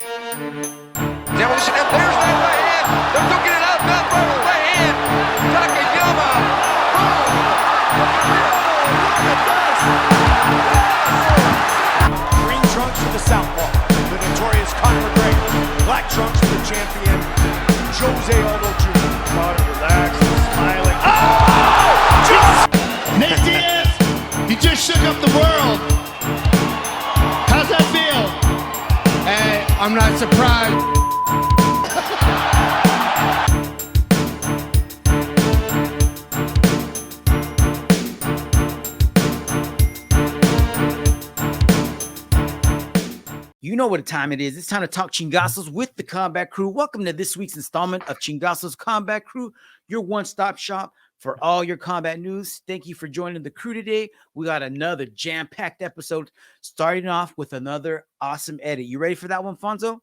Demolition, and there's that right hand. They're duking it out, not by the right hand. Takayama. Green trunks for the southpaw, the notorious Conor McGregor. Black trunks for the champion, Jose Aldo Jr. Conor relaxed, smiling. Oh! Nate Diaz, you just shook up the world. How's that feel? Hey, I'm not surprised. You know what time it is. It's time to talk Chingasos with the Combat Crew. Welcome to this week's installment of Chingasos Combat Crew, your one-stop shop for all your combat news. Thank you for joining the crew today. We got another jam-packed episode, starting off with another awesome edit. You ready for that one, Fonzo?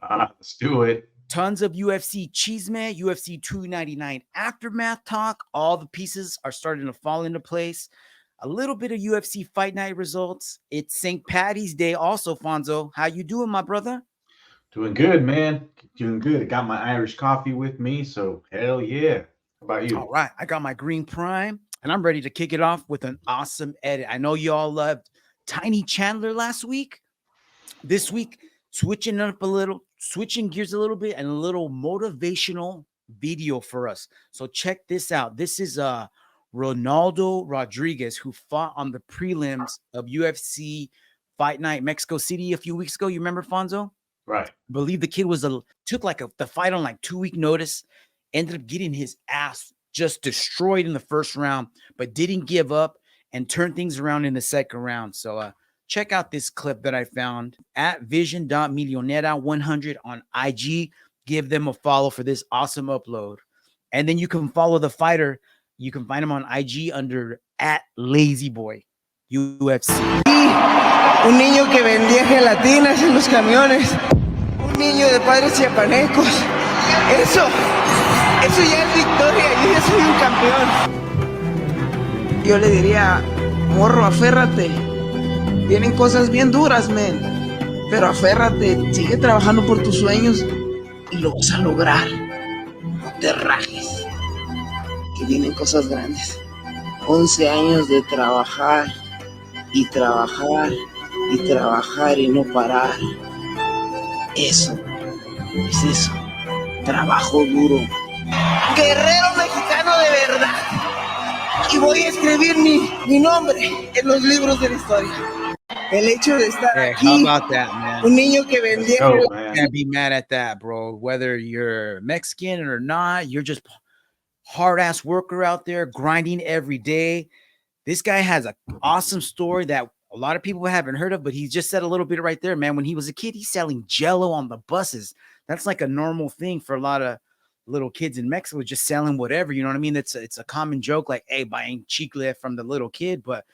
Let's do it. Tons of UFC Chisme, UFC 299 aftermath talk. All the pieces are starting to fall into place. A little bit of UFC Fight Night results. It's St. Patty's Day also, Fonzo. How you doing, my brother? Doing good, man. Doing good. I got my Irish coffee with me, so hell yeah. How about you? All right. I got my Green Prime, and I'm ready to kick it off with an awesome edit. I know you all loved Tiny Chandler last week. This week, switching gears a little bit, and a little motivational video for us. So check this out. This is Ronaldo Rodriguez, who fought on the prelims of UFC Fight Night Mexico City a few weeks ago. You remember, Fonzo? Right. I believe the kid took the fight on like 2-week notice, ended up getting his ass just destroyed in the first round, but didn't give up and turned things around in the second round. So check out this clip that I found at vision.millonera100 on IG. Give them a follow for this awesome upload. And then you can follow the fighter. You can find him on IG under @LazyBoy UFC. Un niño que vendía gelatinas en los camiones. Un niño de padres chiapanecos. Eso ya es victoria. Yo ya soy un campeón. Yo le diría, morro, aférrate. Vienen cosas bien duras, men. Pero aférrate, sigue trabajando por tus sueños y lo vas a lograr. No te rajes. Que vienen cosas grandes. 11 años de trabajar y trabajar y trabajar y no parar. Eso es eso. Trabajo duro. Guerrero mexicano de verdad. Y voy a escribir mi nombre en los libros de la historia. El hecho de estar aquí. How about that, man? Un niño que vendía. Can't be mad at that, bro. Whether you're Mexican or not, you're just hard ass worker out there grinding every day. This guy has an awesome story that a lot of people haven't heard of, but he just said a little bit right there, man. When he was a kid, he's selling Jello on the buses. That's like a normal thing for a lot of little kids in Mexico, just selling whatever. You know what I mean? It's a common joke, like, hey, buying chicle from the little kid. But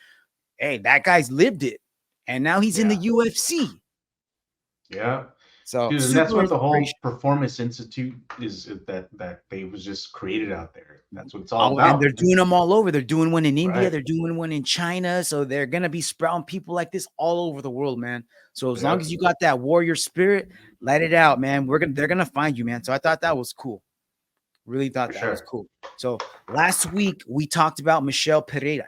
hey, that guy's lived it, and now he's in the UFC. Yeah. So, dude, and that's what the whole Performance Institute is, that they was just created out there. That's what it's all about. And they're doing them all over. They're doing one in India. Right. They're doing one in China. So they're going to be sprouting people like this all over the world, man. So as long as you got that warrior spirit, let it out, man. They're going to find you, man. So I thought that was cool. Really thought that was cool. So last week we talked about Michel Pereira.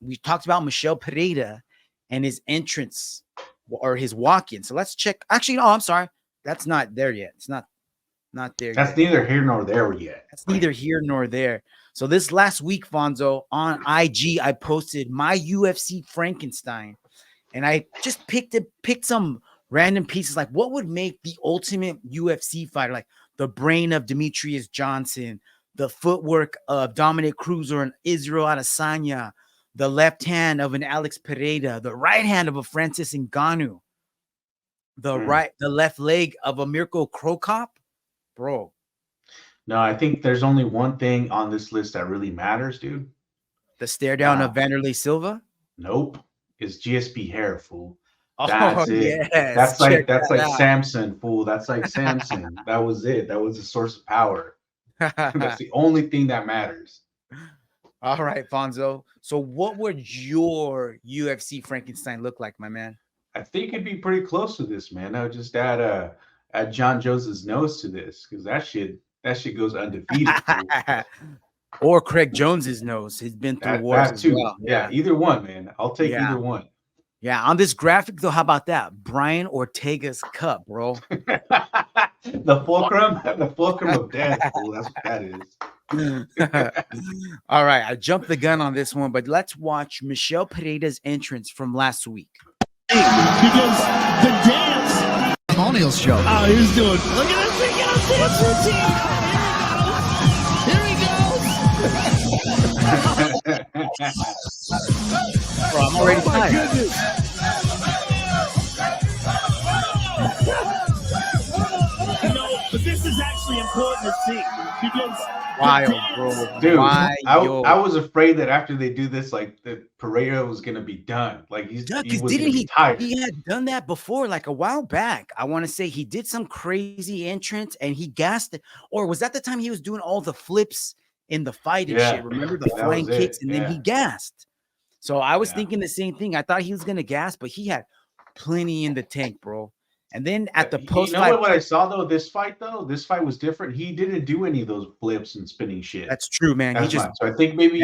We talked about Michel Pereira and his entrance or his walk-in. So let's check. Actually, no, I'm sorry. That's not there yet. It's not there. That's neither here nor there yet. That's neither here nor there. So this last week, Fonzo, on IG, I posted my UFC Frankenstein, and I just picked some random pieces, like what would make the ultimate UFC fighter, like the brain of Demetrius Johnson, the footwork of Dominic Cruz or an Israel Adesanya, the left hand of an Alex Pereira, the right hand of a Francis Ngannou, the left leg of a Mirko Krokop, bro. No, I think there's only one thing on this list that really matters, dude. The stare down of Vanderlei Silva? Nope. It's GSP hair, fool. Oh, That's it. Yes. That's like Samson, fool. That's like Samson. That was it. That was the source of power. That's the only thing that matters. All right, Fonzo. So what would your UFC Frankenstein look like, my man? I think it'd be pretty close to this, man. I would just add add John Jones's nose to this because that shit goes undefeated. Or Craig Jones's nose. He's been through wars That as too. well. Yeah, either one, man. I'll take Yeah. either one. Yeah, on this graphic though, how about that? Brian Ortega's cup, bro. the fulcrum of death. Fool. That's what that is. All right, I jumped the gun on this one, but let's watch Michel Pereira's entrance from last week. Because the dance. Colonial's show. Oh, he's doing. Look at this. He got a dance routine. Here he goes. Bro, I'm already tired. But this is actually important to see because Wild, bro. Dude, Wild. I was afraid that after they do this, like that Pereira was gonna be done. Like he was didn't he? tired. He had done that before, like a while back. I want to say he did some crazy entrance and he gassed it. Or was that the time he was doing all the flips in the fight and shit? Remember the flying kicks and then he gassed. So I was thinking the same thing. I thought he was gonna gas, but he had plenty in the tank, bro. And then at the post, you know what I saw though? This fight was different. He didn't do any of those flips and spinning shit. That's true, man. He just, so I think maybe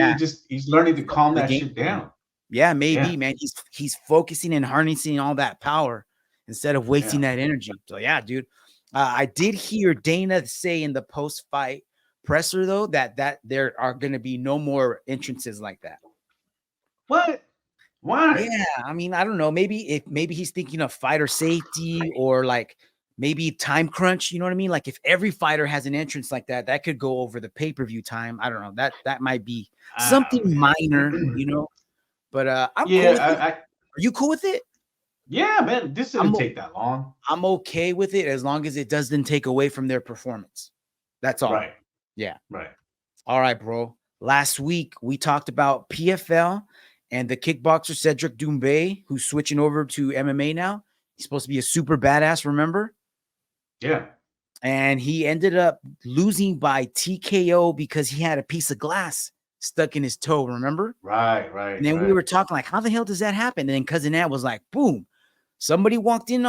he's learning to calm that shit down. Yeah, maybe, man. He's focusing and harnessing all that power instead of wasting that energy. So yeah, dude. I did hear Dana say in the post-fight presser though that there are going to be no more entrances like that. What? Why? Yeah, I mean, I don't know. Maybe he's thinking of fighter safety or like maybe time crunch. You know what I mean? Like if every fighter has an entrance like that, that could go over the pay-per-view time. I don't know. That might be something minor, you know. But I'm cool with it. Are you cool with it? Yeah, man. This didn't take that long. I'm okay with it as long as it doesn't take away from their performance. That's all. Right. Yeah. Right. All right, bro. Last week we talked about PFL. And the kickboxer Cedric Doumbe, who's switching over to MMA now. He's supposed to be a super badass, remember? Yeah. And he ended up losing by TKO because he had a piece of glass stuck in his toe, remember? Right. And then we were talking like, how the hell does that happen? And then Cousin Ed was like, boom, somebody walked in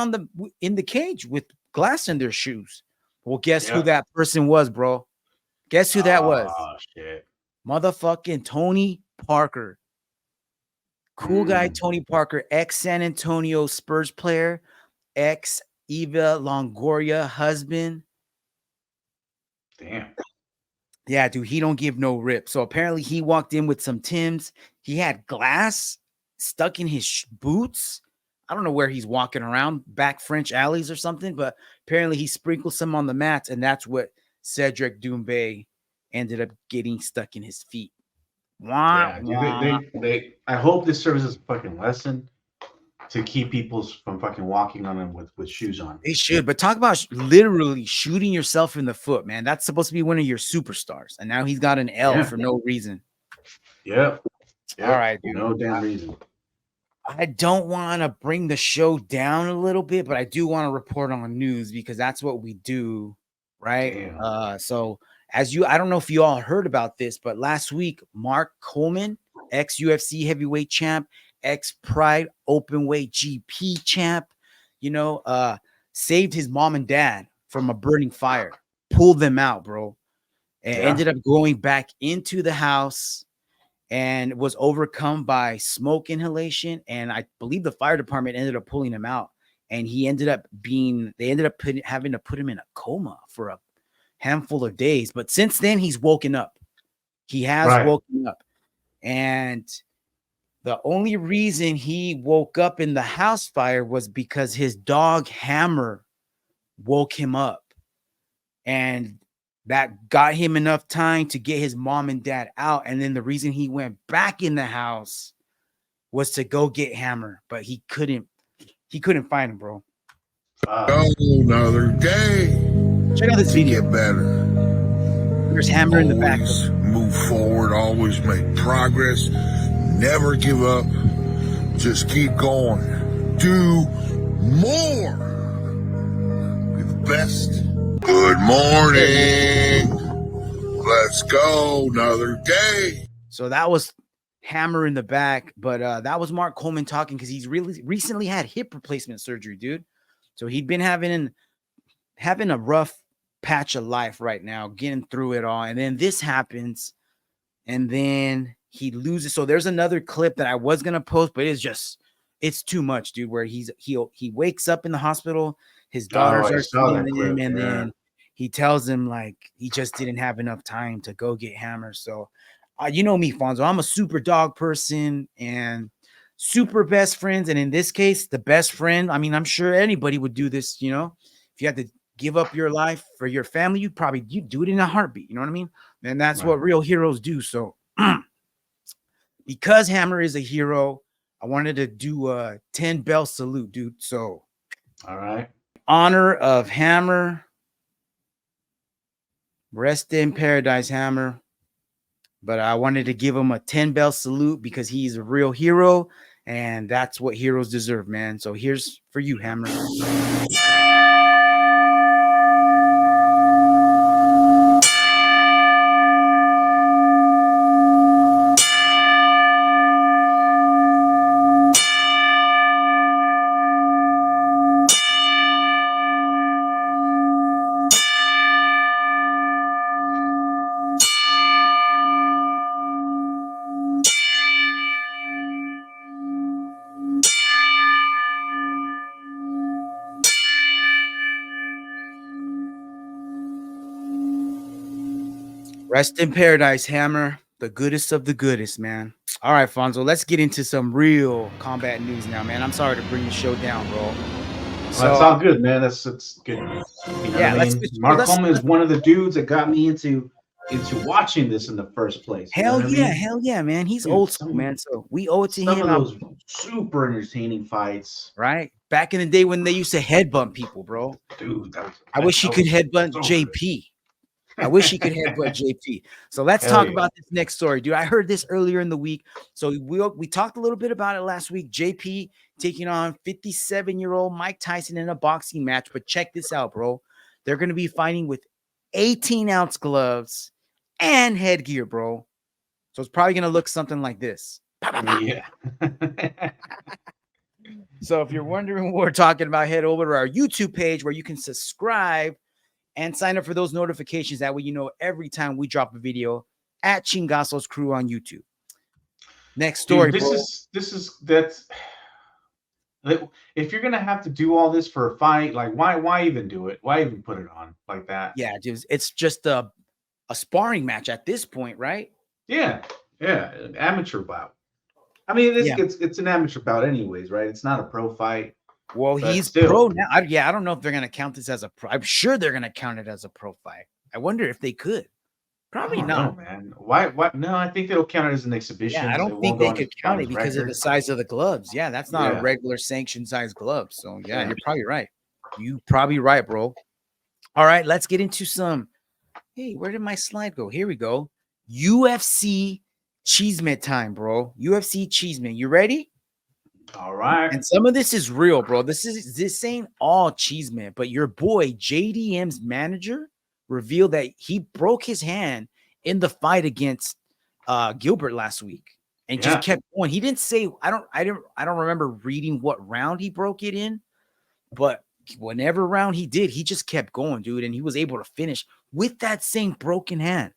in the cage with glass in their shoes. Well, guess who that person was, bro? Guess who that was? Oh, shit. Motherfucking Tony Parker. Cool guy, Tony Parker, ex-San Antonio Spurs player, ex-Eva Longoria husband. Damn. Yeah, dude, he don't give no rip. So apparently he walked in with some Timbs. He had glass stuck in his boots. I don't know where he's walking around, back French alleys or something, but apparently he sprinkled some on the mats, and that's what Cedric Doumbe ended up getting stuck in his feet. Yeah, dude, I hope this serves as a fucking lesson to keep people from fucking walking on them with shoes on. They should, but talk about literally shooting yourself in the foot, man. That's supposed to be one of your superstars, and now he's got an L for no reason. Yep. All right, dude. No damn reason. I don't want to bring the show down a little bit, but I do want to report on news because that's what we do, right? So I don't know if you all heard about this, but last week, Mark Coleman, ex-UFC heavyweight champ, ex-Pride openweight GP champ, saved his mom and dad from a burning fire, pulled them out, bro, and ended up going back into the house and was overcome by smoke inhalation. And I believe the fire department ended up pulling him out, and they ended up having to put him in a coma for a handful of days. But since then, he's woken up. He has woken up. And the only reason he woke up in the house fire was because his dog Hammer woke him up. And that got him enough time to get his mom and dad out. And then the reason he went back in the house was to go get Hammer, but he couldn't find him, bro. Another day. Check out this video. Get better. There's Hammer in the back. Move forward. Always make progress. Never give up. Just keep going. Do more. Be the best. Good morning. Let's go. Another day. So that was Hammer in the back, but that was Mark Coleman talking because he's really recently had hip replacement surgery, dude. So he'd been having having a rough patch of life right now, getting through it all. And then this happens, and then he loses. So there's another clip that I was gonna post, but it's too much, dude. Where he wakes up in the hospital, his daughters are seeing him, and then he tells him like he just didn't have enough time to go get hammered. So you know me, Fonzo, I'm a super dog person and super best friends. And in this case, the best friend, I mean, I'm sure anybody would do this, you know, if you had to give up your life for your family, you do it in a heartbeat. You know what I mean? And that's what real heroes do. So because Hammer is a hero, I wanted to do a 10 bell salute, dude. So all right. Honor of Hammer. Rest in paradise, Hammer. But I wanted to give him a 10 bell salute because he's a real hero, and that's what heroes deserve, man. So here's for you, Hammer. Rest in paradise, Hammer. The goodest of the goodest, man. All right, Fonzo, let's get into some real combat news now, man. I'm sorry to bring the show down, bro. So, that's all good, man. That's good. You know yeah, what I mean? Mark Coleman is one of the dudes that got me into watching this in the first place. Hell yeah, man. He's old school, man. So we owe it to him. Some of those super entertaining fights, right? Back in the day when they used to headbutt people, bro. Dude, I wish he could headbutt JP. I wish he could headbutt JP. So let's talk about this next story, dude. I heard this earlier in the week. So we talked a little bit about it last week. JP taking on 57-year-old Mike Tyson in a boxing match. But check this out, bro. They're going to be fighting with 18-ounce gloves and headgear, bro. So it's probably going to look something like this. Yeah. So if you're wondering what we're talking about, head over to our YouTube page where you can subscribe and sign up for those notifications. That way you know every time we drop a video at Chingasos Crew on YouTube. Next story, dude, that's if you're gonna have to do all this for a fight, like why even do it? Why even put it on like that? Yeah, dude, it's just a sparring match at this point, right? Yeah, an amateur bout. I mean, it's an amateur bout anyways, right? It's not a pro fight. Well, he's pro now. I don't know if they're going to count this as a pro. I'm sure they're going to count it as a pro fight. I wonder if they could. Probably not, man. Why? No, I think they'll count it as an exhibition. Yeah, I don't think they could count it because of the size of the gloves. Yeah, that's not a regular sanctioned size glove. So, yeah, you're probably right. You're probably right, bro. All right, let's get into some. Hey, where did my slide go? Here we go. UFC Chisme time, bro. UFC Chisme. You ready? All right. And some of this is real, bro. This ain't all Chisme, but your boy JDM's manager revealed that he broke his hand in the fight against Gilbert last week and just kept going. He didn't say I don't remember reading what round he broke it in, but whenever round he did, he just kept going, dude, and he was able to finish with that same broken hand.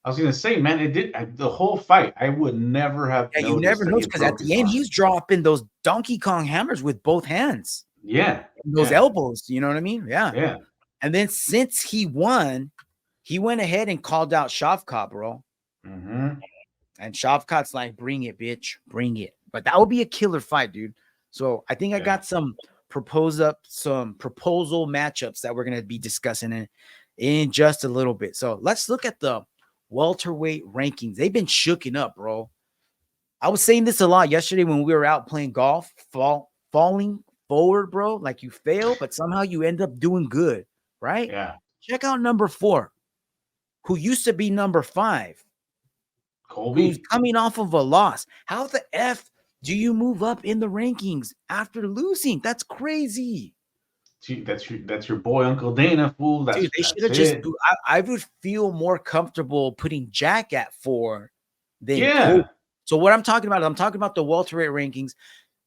I was gonna say, man, it did the whole fight. I would never have. Yeah, you never noticed because at the end he was dropping those Donkey Kong hammers with both hands. Yeah, those elbows. You know what I mean? Yeah, yeah. And then since he won, he went ahead and called out Shavkat, bro. Mm-hmm. And Shavkat's like, "Bring it, bitch, bring it." But that would be a killer fight, dude. So I think I got some proposal matchups that we're gonna be discussing in just a little bit. So let's look at the welterweight rankings. They've been shooken up, bro. I was saying this a lot yesterday when we were out playing golf, falling forward, bro. Like you fail, but somehow you end up doing good, right? Yeah. Check out number 4, who used to be number 5. Colby. Who's coming off of a loss. How the F do you move up in the rankings after losing? That's crazy. That's your boy Uncle Dana, fool. Dude, they should have just. I would feel more comfortable putting Jack at 4 than Cole. So what I'm talking about the welterweight rankings.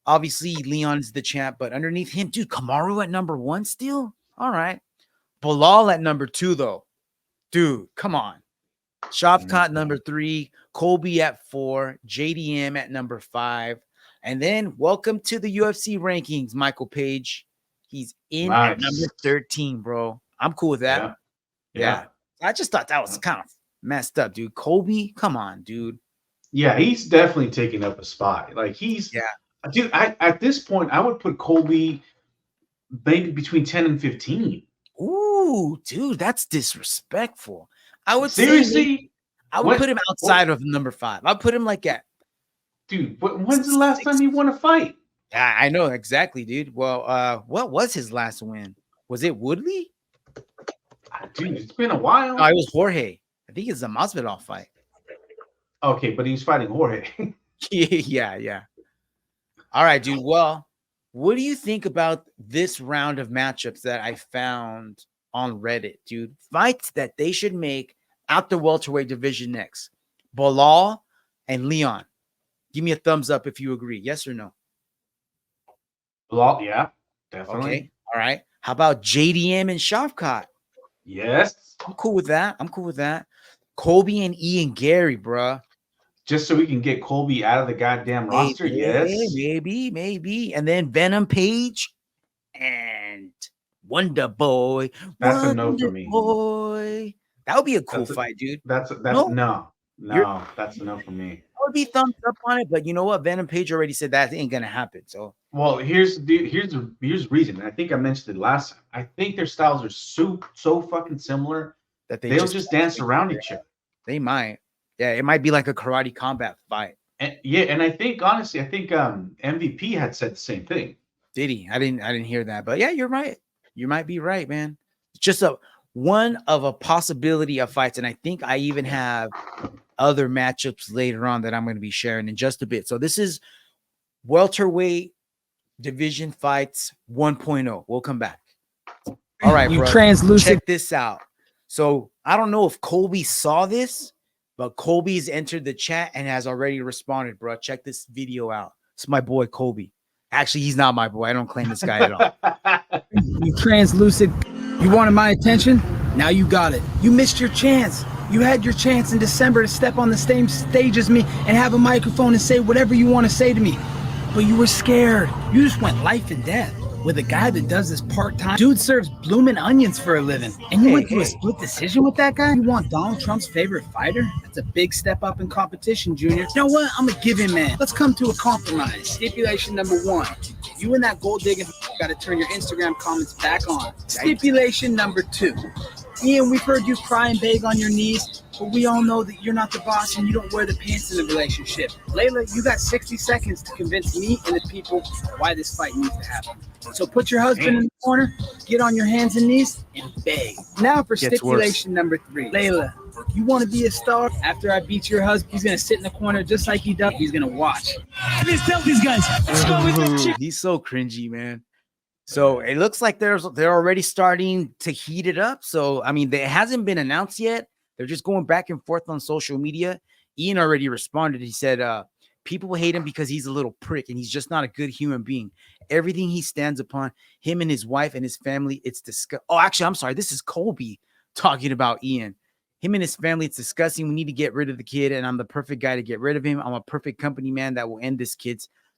Obviously, Leon's the champ, but underneath him, dude, Kamaru at number 1 still. All right, Bilal at number 2, though. Dude, come on. Shavkat number 3, Colby at 4, JDM at number 5. And then welcome to the UFC rankings, Michael Page. He's in at number 13, bro. I'm cool with that. Yeah. I just thought that was kind of messed up, dude. Colby, come on, dude. Yeah, he's definitely taking up a spot. Like dude, at this point, I would put Colby maybe between 10 and 15. Ooh, dude, that's disrespectful. I would seriously. I would put him outside of number 5. I'd put him like at. Dude, when's the last time he won a fight? Yeah, I know exactly, dude. Well, what was his last win? Was it Woodley? Dude, it's been a while. No, it was Jorge. I think it's a Masvidal fight. Okay, but he's fighting Jorge. yeah. All right, dude. Well, what do you think about this round of matchups that I found on Reddit, dude? Fights that they should make out the welterweight division next. Bilal and Leon. Give me a thumbs up if you agree. Yes or no? Bilal, yeah, definitely. Okay. All right. How about JDM and Shavkat? Yes. I'm cool with that. Colby and Ian Gary, bruh. Just so we can get Colby out of the goddamn roster, yes. Maybe. And then Venom Page and Wonder Boy. That's a no for me. Boy. That would be a cool fight, dude. No, that's a no for me. I would be thumbs up on it, but you know what? Venom Page already said that ain't gonna happen. So here's the reason. And I think I mentioned it last time. I think their styles are so fucking similar that they'll just dance around each other. They might. Yeah, it might be like a karate combat fight. And I think honestly, MVP had said the same thing. Did he? I didn't hear that. But yeah, you're right. You might be right, man. It's just one of a possibility of fights, and I think I even have other matchups later on that I'm going to be sharing in just a bit. So this is welterweight division fights 1.0. We'll come back. All right, bro. Check this out. So I don't know if Colby saw this, but Colby's entered the chat and has already responded, bro. Check this video out. It's my boy Colby. Actually, he's not my boy. I don't claim this guy at all. You translucent. You wanted my attention? Now you got it. You missed your chance. You had your chance in December to step on the same stage as me and have a microphone and say whatever you want to say to me. But you were scared. You just went life and death with a guy that does this part-time. Dude serves bloomin' onions for a living. And you went through a split decision with that guy? You want Donald Trump's favorite fighter? That's a big step up in competition, Junior. You know what? I'm a giving man. Let's come to a compromise. Stipulation number 1. You and that gold digging got to turn your Instagram comments back on. Stipulation number 2. Ian, we've heard you cry and beg on your knees, but we all know that you're not the boss and you don't wear the pants in the relationship. Layla, you got 60 seconds to convince me and the people why this fight needs to happen. So put your husband in the corner, get on your hands and knees, and beg. Now for stipulation number 3. Layla, you want to be a star? After I beat your husband, he's going to sit in the corner just like he does. He's going to watch. Let's tell these guys. Let's go with the chick. He's so cringy, man. So it looks like they're already starting to heat it up. So, I mean, it hasn't been announced yet. They're just going back and forth on social media. Ian already responded. He said, people hate him because he's a little prick and he's just not a good human being. Everything he stands upon, him and his wife and his family, it's disgusting. Oh, actually, I'm sorry. This is Colby talking about Ian. Him and his family, it's disgusting. We need to get rid of the kid, and I'm the perfect guy to get rid of him. I'm a perfect company man that will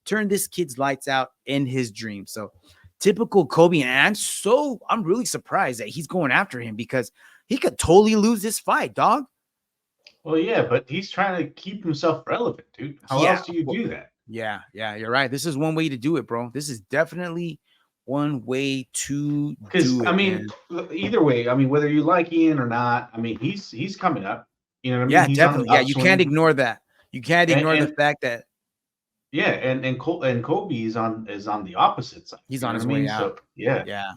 turn this kid's lights out, end his dream. So typical Kobe, and I'm really surprised that he's going after him because he could totally lose this fight, dog. Well, yeah, but he's trying to keep himself relevant, dude. How else do you do that? Yeah, you're right. This is one way to do it, bro. This is definitely one way to do it. Because I mean, either way, I mean, whether you like Ian or not, I mean, he's coming up. You know what I mean? Yeah, he's definitely. Yeah, you can't ignore that. You can't ignore the fact that. Yeah, and Kobe is on the opposite side. He's on his way out. So, yeah.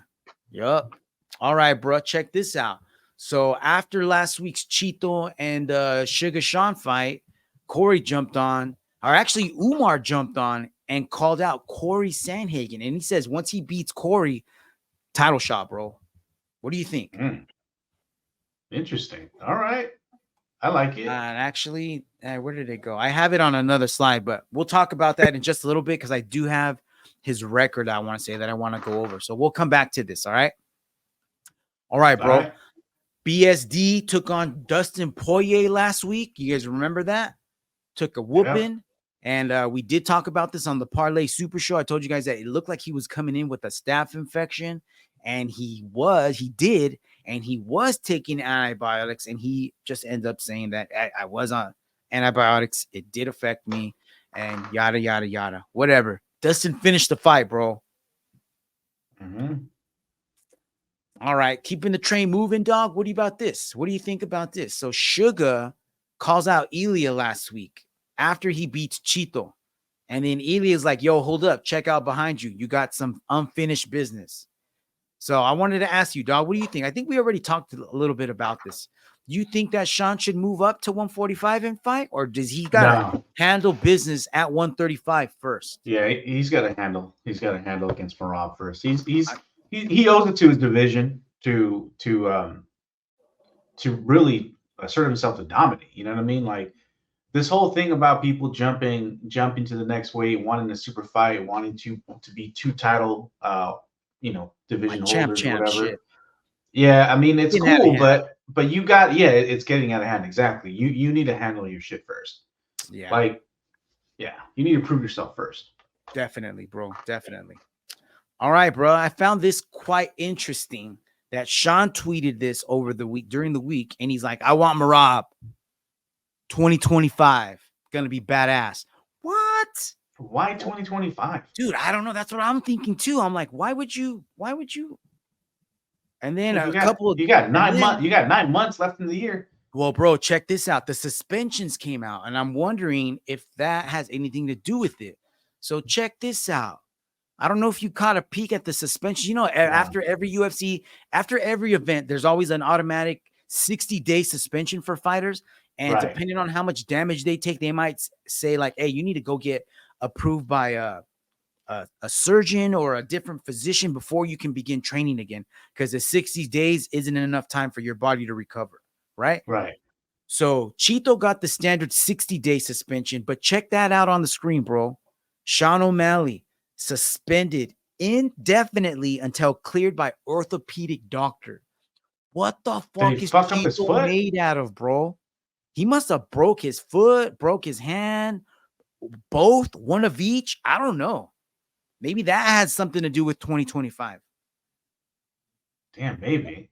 Yup. All right, bro. Check this out. So after last week's Chito and Sugar Sean fight, Corey jumped on, or actually Umar jumped on and called out Corey Sandhagen. And he says once he beats Corey, title shot, bro. What do you think? Interesting. All right. I like it. And actually, where did it go? I have it on another slide, but we'll talk about that in just a little bit because I do have his record I want to say that I want to go over. So we'll come back to this, all right? All right, bro. All right. BSD took on Dustin Poirier last week. You guys remember that? Took a whooping. And we did talk about this on the Parlay Super Show. I told you guys that it looked like he was coming in with a staph infection. And he was taking antibiotics. And he just ended up saying that I was on antibiotics. It did affect me. And yada, yada, yada. Whatever. Dustin finished the fight, bro. Mm-hmm. All right, keeping the train moving, dog. What do you about this? What do you think about this? So Sugar calls out Ilya last week after he beats Chito. And then Ilya's like, yo, hold up. Check out behind you. You got some unfinished business. So I wanted to ask you, dog, what do you think? I think we already talked a little bit about this. You think that Sean should move up to 145 and fight? Or does he got to handle business at 135 first? Yeah, he's got to handle. He's got to handle against Marab first. He owes it to his division to really assert himself to dominate. You know what I mean? Like this whole thing about people jumping to the next weight, wanting a super fight, wanting to be two title, division holders or whatever. Shit. Yeah, I mean it's cool, but you got it's getting out of hand. Exactly. You need to handle your shit first. Yeah. You need to prove yourself first. Definitely, bro. Definitely. All right, bro. I found this quite interesting that Sean tweeted this during the week, and he's like, I want Marab 2025. Gonna be badass. What? Why 2025? Dude, I don't know. That's what I'm thinking too. I'm like, why would you? And then you got 9 months. You got 9 months left in the year. Well, bro, check this out. The suspensions came out, and I'm wondering if that has anything to do with it. So check this out. I don't know if you caught a peek at the suspension. You know, after every event, there's always an automatic 60-day suspension for fighters. And depending on how much damage they take, they might say like, hey, you need to go get approved by a surgeon or a different physician before you can begin training again. Because the 60 days isn't enough time for your body to recover. Right. So Chito got the standard 60-day suspension, but check that out on the screen, bro. Sean O'Malley suspended indefinitely until cleared by orthopedic doctor. What the fuck is Chito made out of, bro? He must have broke his foot, broke his hand, both, one of each. I don't know. Maybe that has something to do with 2025. Damn, maybe.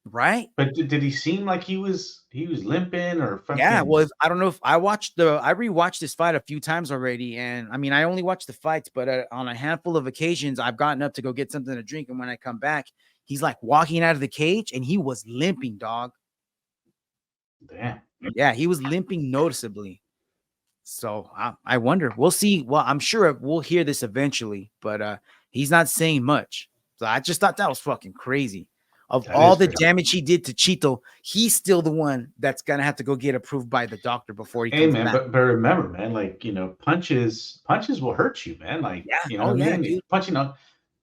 Right? But did he seem like he was limping or fucking? Yeah, well, I don't know if I rewatched this fight a few times already, and I mean, I only watched the fights, but on a handful of occasions, I've gotten up to go get something to drink, and when I come back, he's like walking out of the cage, and he was limping, dog. Damn. Yeah, he was limping noticeably. So I wonder. We'll see. Well, I'm sure we'll hear this eventually, but he's not saying much. So I just thought that was fucking crazy. Of all the damage he did to Chito, he's still the one that's gonna have to go get approved by the doctor before he comes back. But remember, man, like punches will hurt you, man. Like dude. Punching on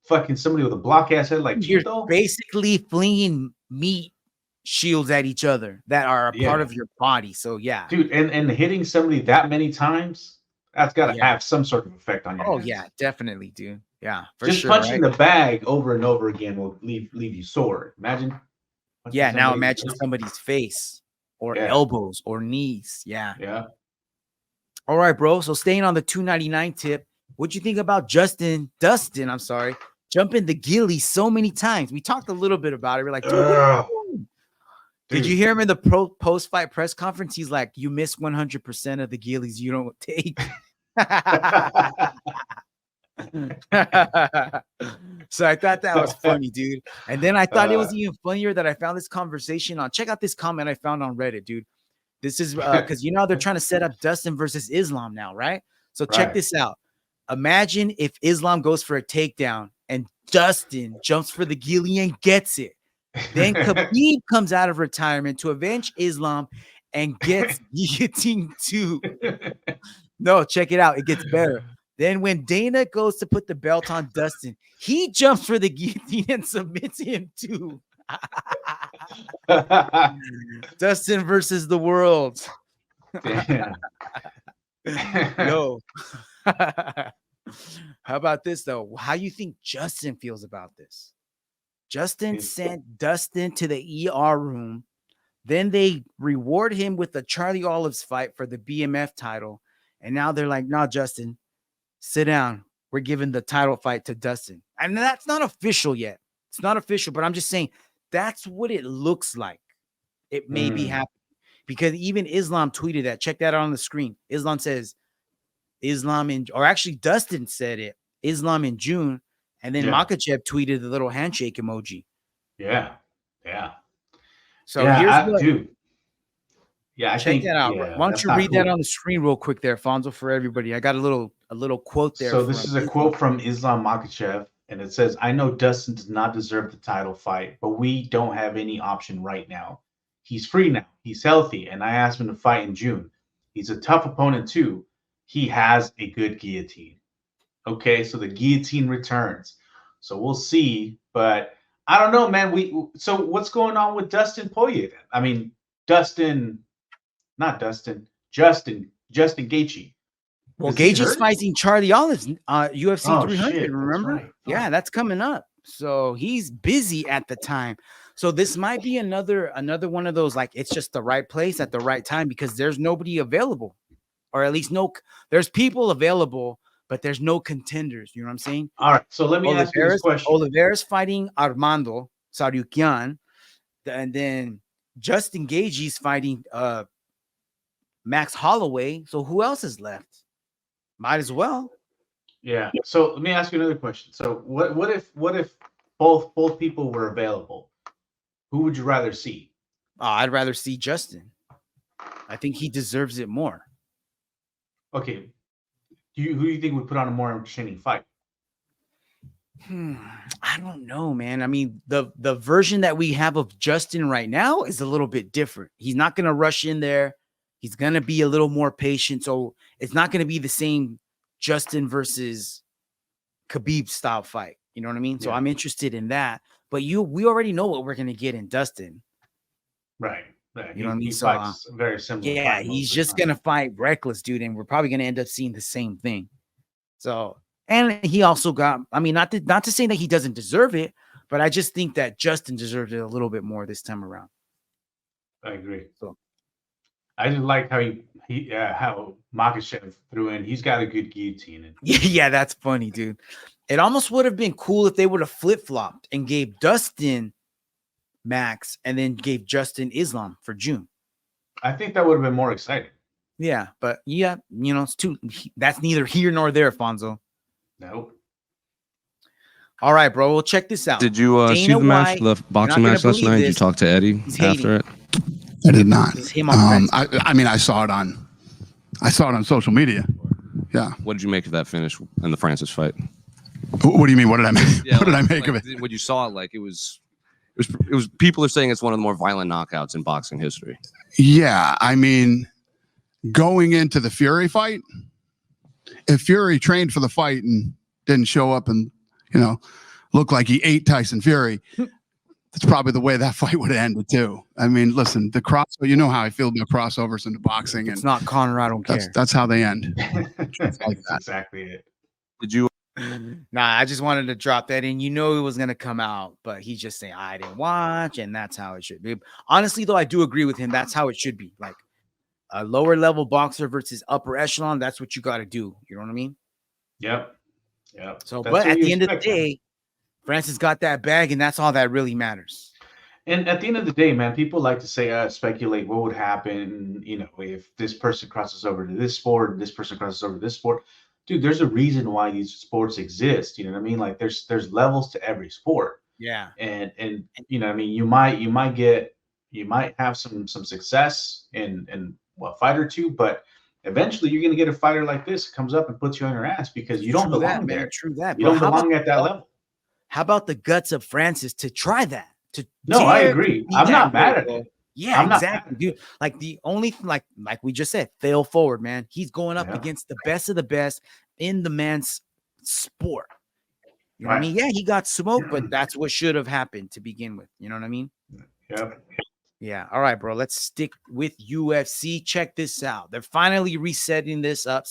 fucking somebody with a block ass head like you're Chito, basically flinging meat shields at each other that are a part of your body. So yeah, dude, and hitting somebody that many times, that's got to have some sort of effect on you. Oh yeah, definitely, dude. Yeah, for just sure, punching the bag over and over again will leave you sore. Imagine. Yeah, now imagine somebody's face or elbows or knees. Yeah. All right, bro. So staying on the 299 tip, what'd you think about Dustin, jumping the ghillie so many times? We talked a little bit about it. We're like, did you hear him in the post-fight press conference? He's like, you miss 100% of the ghillies you don't take. So I thought that was funny, dude. And then I thought it was even funnier that I found this conversation on. Check out this comment I found on Reddit, dude. This is because they're trying to set up Dustin versus Islam now, right? So check this out. Imagine if Islam goes for a takedown and Dustin jumps for the ghillie and gets it. Then Khabib comes out of retirement to avenge Islam and gets guillotined too. No, check it out. It gets better. Then when Dana goes to put the belt on Dustin, he jumps for the guillotine and submits him too. Dustin versus the world. Yo. How about this though? How you think Justin feels about this? Justin sent Dustin to the ER room. Then they reward him with the Charlie Olives fight for the BMF title. And now they're like, no, Justin, sit down. We're giving the title fight to Dustin. And that's not official yet. It's not official, but I'm just saying that's what it looks like. It may be happening. Because even Islam tweeted that. Check that out on the screen. Islam says Dustin said it. Islam in June. And then Makhachev tweeted the little handshake emoji. Yeah. So here's what, dude. Yeah, check that out. Why don't you read that on the screen real quick there, Fonzo, for everybody? I got a little quote there. So this is a quote from Islam Makhachev, and it says, "I know Dustin does not deserve the title fight, but we don't have any option right now. He's free now. He's healthy, and I asked him to fight in June. He's a tough opponent too. He has a good guillotine." Okay, so the guillotine returns. So we'll see, but I don't know, man. So what's going on with Dustin Poirier then? I mean, Justin Gaethje. Well, Gaethje's fighting Charlie Olives, UFC 300. Remember? Right. Yeah, that's coming up. So he's busy at the time. So this might be another one of those, like, it's just the right place at the right time because there's nobody available, or at least there's people available, but there's no contenders. You know what I'm saying? All right. So let me ask you this question. Oliveira's fighting Armando Tsarukyan, and then Justin Gaethje's fighting Max Holloway. So who else is left? Might as well. Yeah. So let me ask you another question. So what if both people were available? Who would you rather see? I'd rather see Justin. I think he deserves it more. Okay. Who do you think would put on a more entertaining fight? I don't know, man. I mean, the version that we have of Justin right now is a little bit different. He's not going to rush in there. He's going to be a little more patient. So it's not going to be the same Justin versus Khabib style fight. You know what I mean? So I'm interested in that. But we already know what we're going to get in Dustin. Right. You know what I mean? So very similar. Yeah, he's just going to fight reckless, dude. And we're probably going to end up seeing the same thing. So, and he also got, I mean, not to say that he doesn't deserve it, but I just think that Justin deserves it a little bit more this time around. I agree. So I just like how how Makhachev threw in. He's got a good guillotine. Yeah, that's funny, dude. It almost would have been cool if they would have flip-flopped and gave Dustin Max and then gave Justin Islam for June. I think that would have been more exciting. Yeah, but yeah, that's neither here nor there, Fonzo. Nope. All right, bro. Well, check this out. Did you see the match, the boxing match last night? Did you talk to Eddie after it? I did not. I mean, I saw it on social media. Yeah. What did you make of that finish in the Francis fight? What do you mean? What did I make? What did I make of it? When you saw it, like it was people are saying it's one of the more violent knockouts in boxing history. Yeah, I mean, going into the Fury fight, if Fury trained for the fight and didn't show up and look like he ate Tyson Fury, that's probably the way that fight would have ended too. I mean, listen, you know how I feel about crossovers into boxing. It's not Conor, I don't care. That's how they end. That's exactly it. Did you? Nah, I just wanted to drop that in. It was going to come out, but he's just saying, I didn't watch, and that's how it should be. Honestly, though, I do agree with him. That's how it should be. Like a lower level boxer versus upper echelon, that's what you got to do. You know what I mean? Yep. So, but at the end of the day, Francis got that bag, and that's all that really matters. And at the end of the day, man, people like to say, speculate what would happen, if this person crosses over to this sport, this person crosses over to this sport. Dude, there's a reason why these sports exist. You know what I mean? Like there's levels to every sport. Yeah. And you know what I mean? You might have some success in a fight or two, but eventually you're gonna get a fighter like this who comes up and puts you on your ass because you don't belong there. True that. You don't belong at that level. How about the guts of Francis to try that? I agree. I'm not mad at it. Yeah, exactly, dude. Like the only like we just said, fail forward, man. He's going up against the best of the best in the man's sport. You know what I mean? Yeah, he got smoked, but that's what should have happened to begin with. You know what I mean? Yep. Yeah. All right, bro. Let's stick with UFC. Check this out. They're finally setting this up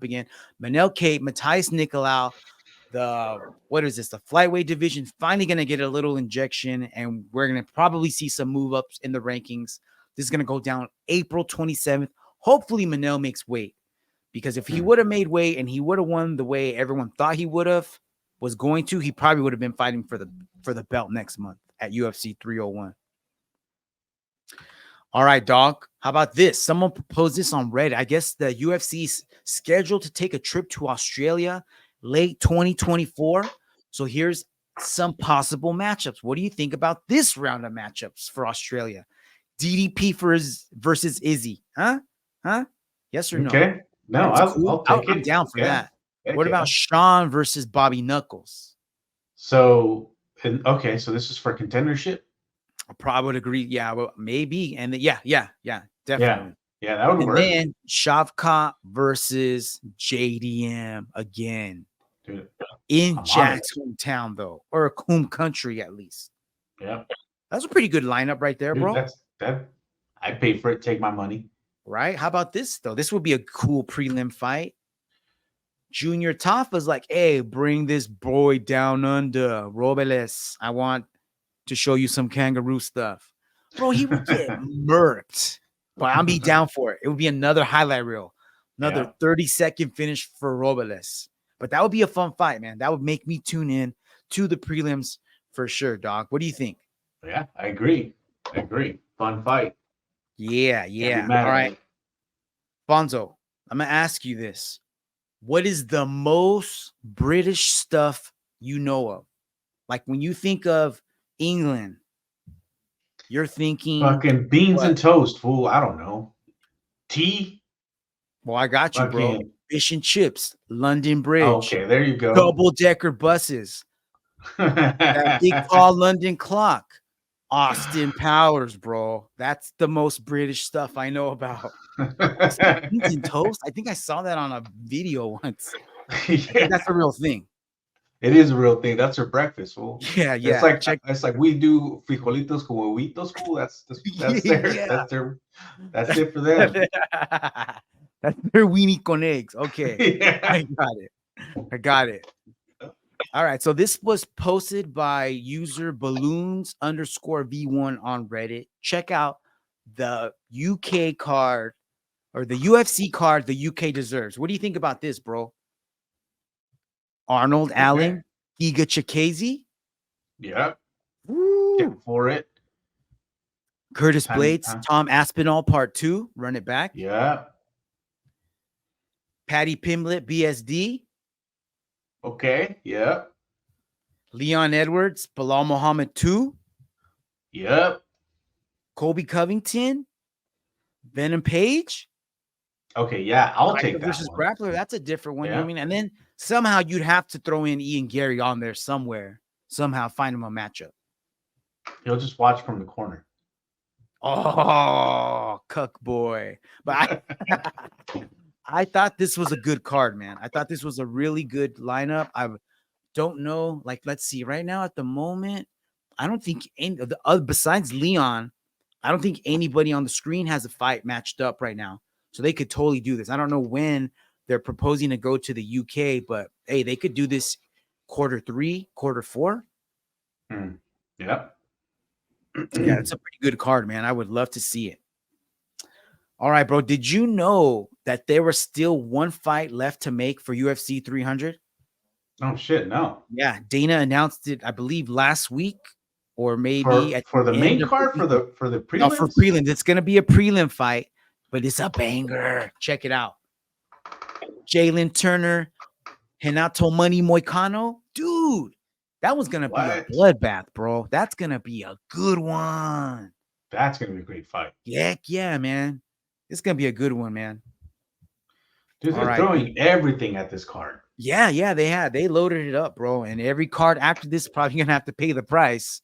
again. Manel Kape, Matthias Nicolau what is this? The flyweight division finally going to get a little injection, and we're going to probably see some move ups in the rankings. This is going to go down April 27th. Hopefully, Manel makes weight, because if he would have made weight and he would have won the way everyone thought he was going to, he probably would have been fighting for the belt next month at UFC 301. All right, dog. How about this? Someone proposed this on Reddit. I guess the UFC's scheduled to take a trip to Australia late 2024. So here's some possible matchups. What do you think about this round of matchups for Australia? DDP versus Izzy. Huh? Yes or no? Okay. No, I'll take it. I'm down for that. What about Sean versus Bobby Knuckles? So this is for contendership? I probably would agree. Yeah, well, maybe. And yeah, definitely. Yeah, that would work. And then Shavkat versus JDM again. Dude, in Jack's hometown, though, or home country at least. Yeah. That's a pretty good lineup right there, Dude, bro. I pay for it, take my money. Right? How about this, though? This would be a cool prelim fight. Junior Tafa's like, hey, bring this boy down under. Robles, I want to show you some kangaroo stuff. Bro, he would get murked. But I'll be down for it. It would be another highlight reel. Another 30-second finish for Robles. But that would be a fun fight, man. That would make me tune in to the prelims for sure, dog. What do you think? Yeah, I agree. Fun fight. Yeah. All right. Bonzo, I'm going to ask you this. What is the most British stuff you know of? Like when you think of England, you're thinking fucking beans and toast, fool. I don't know. Tea? Well, I got you, bro. Fish and chips, London Bridge. Okay, there you go. Double-decker buses. That big tall London clock. Austin Powers, bro. That's the most British stuff I know about. Beans and toast? I think I saw that on a video once. Yeah. That's a real thing. It is a real thing. That's her breakfast, fool. Yeah. It's like we do frijolitos con huevitos, fool. That's it for them. That's their weenie con eggs. Okay. Yeah. I got it. All right. So this was posted by user balloons_V1 on Reddit. Check out the UK card or the UFC card the UK deserves. What do you think about this, bro? Arnold Allen, Giga Chikadze. Yeah. Woo. Get for it. Curtis Blades, Tom Aspinall, Part 2. Run it back. Yeah. Patty Pimblett, BSD. Okay. Yeah. Leon Edwards, Bilal Muhammad 2. Yep. Colby Covington, Venom Page. Okay, yeah, I'll take that versus one. Grappler. That's a different one. Yeah. You know what I mean? And then somehow you'd have to throw in Ian Gary on there somewhere. Somehow find him a matchup. He'll just watch from the corner. Oh, cuck boy. But I thought this was a good card, man. I thought this was a really good lineup. I don't know. Like, let's see. Right now, at the moment, I don't think any of the other besides Leon, I don't think anybody on the screen has a fight matched up right now. So they could totally do this. I don't know when they're proposing to go to the UK, but hey, they could do this Q3, Q4. Yeah. Yeah, it's a pretty good card, man. I would love to see it. All right, bro. Did you know that there was still one fight left to make for UFC 300? Oh shit, no. Yeah, Dana announced it, I believe, last week, or maybe for the main card for the prelims. No, for prelims. It's gonna be a prelim fight, but it's a banger. Check it out. Jalen Turner, Renato Money Moicano, dude. That was gonna be a bloodbath, bro. That's gonna be a good one. That's gonna be a great fight. Heck yeah, man. It's gonna be a good one, man. Dude, they're throwing everything at this card. Yeah, they loaded it up, bro. And every card after this probably gonna have to pay the price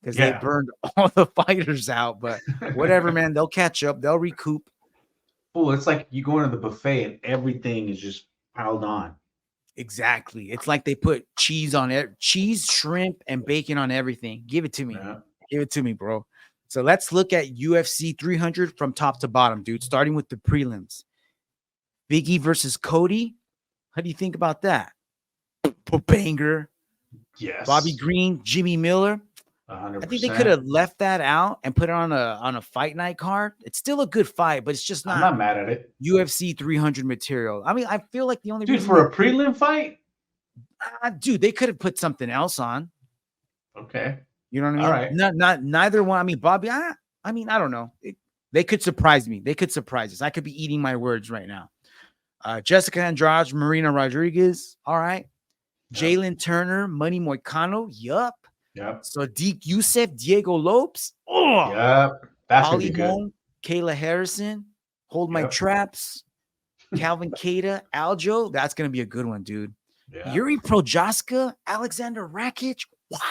because they burned all the fighters out. But whatever, man. They'll catch up. They'll recoup. Oh, it's like you go into the buffet and everything is just piled on. Exactly. It's like they put cheese on it, cheese, shrimp, and bacon on everything. Give it to me. Yeah. Give it to me, bro. So let's look at UFC 300 from top to bottom, dude. Starting with the prelims. Biggie versus Cody. How do you think about that? banger. Yes. Bobby Green, Jimmy Miller. 100%. I think they could have left that out and put it on a fight night card. It's still a good fight, but it's just I'm not not mad at it. UFC 300 material. I mean, I feel like the only Dude, reason for a prelim fight? dude, they could have put something else on. Okay. You know what I mean? All right. Not neither one. I mean, Bobby, I mean, I don't know. They could surprise me. They could surprise us. I could be eating my words right now. Jessica Andrade, Marina Rodriguez. All right. Yep. Jalen Turner, Money Moicano. Yup. Yep. Sadiq Youssef, Diego Lopes. Oh. Yep. That's gonna Holly be good. Holm, Kayla Harrison. Hold My Yep. Traps. Calvin Keita, Aljo. That's gonna be a good one, dude. Yeah. Yuri Projaska, Alexander Rakic. What?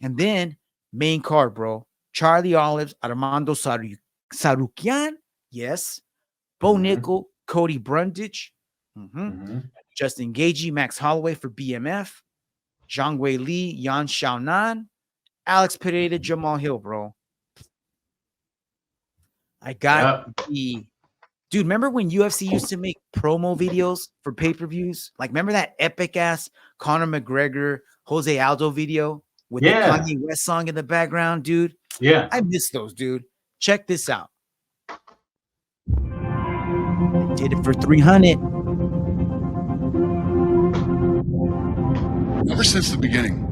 And then main card, bro. Charlie Olives, Armando Sarukian. Yes. Bo Mhm. Nickel, Cody Brundage. Mhm. Justin Gagey, Max Holloway for BMF. Zhang Wei Li, Yan Xiaonan. Alex Pereira, Jamal Hill, bro. I got the dude. Remember when UFC used to make promo videos for pay-per-views? Like, remember that epic ass Conor McGregor, Jose Aldo video with the Kanye West song in the background, dude? Yeah. I miss those, dude. Check this out. Did it for 300. Ever since the beginning,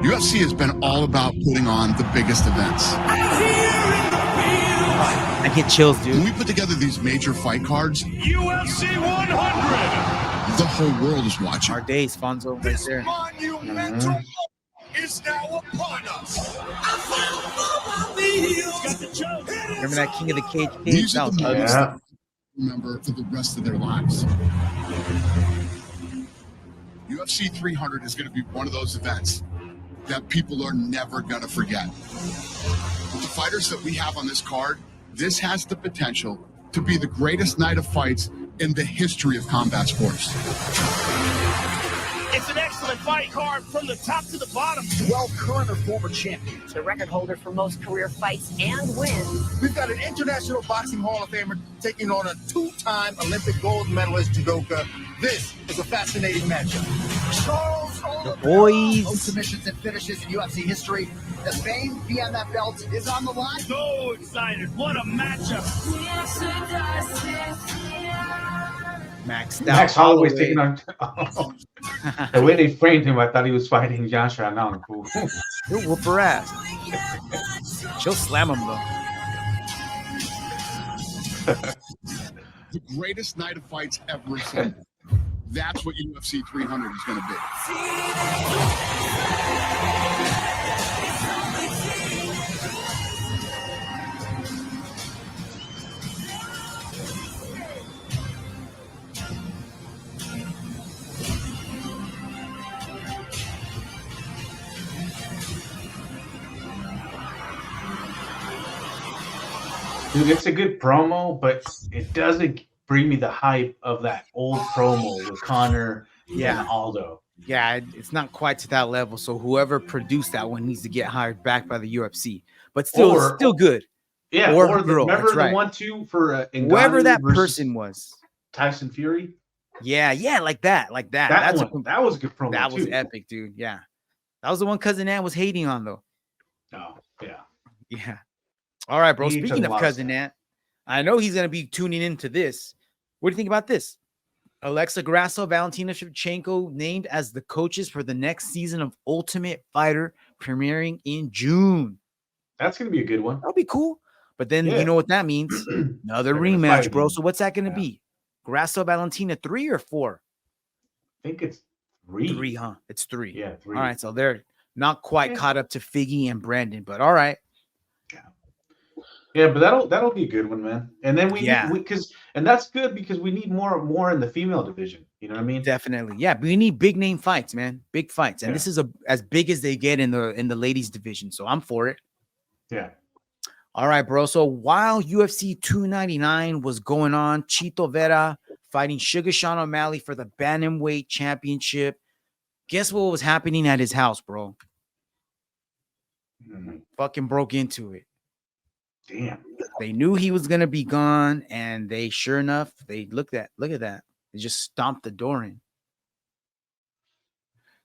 UFC has been all about putting on the biggest events. I get chills, When dude. we put together these major fight cards, UFC 100. the whole world is watching. Our days, Fonzo, right This there. monumental is now upon us. Remember that King of the Cage? These That are was the ugly. moments Yeah. that they remember for the rest of their lives. UFC 300 is going to be one of those events that people are never going to forget. The fighters that we have on this card, this has the potential to be the greatest night of fights in the history of combat sports. It's an excellent fight card from the top to the bottom. 12 current or former champions. The record holder for most career fights and wins. We've got an International Boxing Hall of Famer taking on a two-time Olympic gold medalist judoka. This is a fascinating matchup. Charles Boyzzzz. most submissions and finishes in UFC history. The famed BMF belt is on the line. So excited. What a matchup. Max Holloway's taking on. The way they framed him, I thought he was fighting Yan Xiaonan. He'll whoop her ass. She'll slam him, though. The greatest night of fights ever seen. That's what UFC 300 is going to be. Dude, it's a good promo, but it doesn't bring me the hype of that old promo with Conor and Aldo. Yeah, it's not quite to that level. So whoever produced that one needs to get hired back by the UFC. But still, Or- still good. Yeah, Or or the girl, remember that's the right. 1-2 for Whoever Ngannou that versus person was. Tyson Fury? Yeah, like that. That That's one, that was a good promo that was too. epic, dude. Yeah. That was the one Cousin Ant was hating on, though. No, yeah. Yeah. All right, bro. He took Speaking a of lot of Cousin Ant, I know he's going to be tuning into this. What do you think about this? Alexa Grasso, Valentina Shevchenko named as the coaches for the next season of Ultimate Fighter premiering in June. That's gonna be a good one. That'll be cool. But then Yeah. you know what that means? Another They're gonna rematch, fight bro. again. So what's that going to Yeah. be? Grasso, Valentina, 3 or 4? I think it's 3. 3, huh? It's 3. Yeah, 3. All right. So they're not quite Yeah. caught up to Figgy and Brandon, but all right. Yeah, but that'll be a good one, man. And then Yeah. and that's good because we need more in the female division. You know what I mean? Definitely. Yeah, but we need big name fights, man. Big fights. And Yeah. this is as big as they get in the ladies division. So I'm for it. Yeah. All right, bro. So while UFC 299 was going on, Chito Vera fighting Sugar Sean O'Malley for the Bantamweight Championship. Guess what was happening at his house, bro? Mhm. Fucking broke into it. Damn. They knew he was gonna be gone, and they sure enough, they look at that. They just stomped the door in.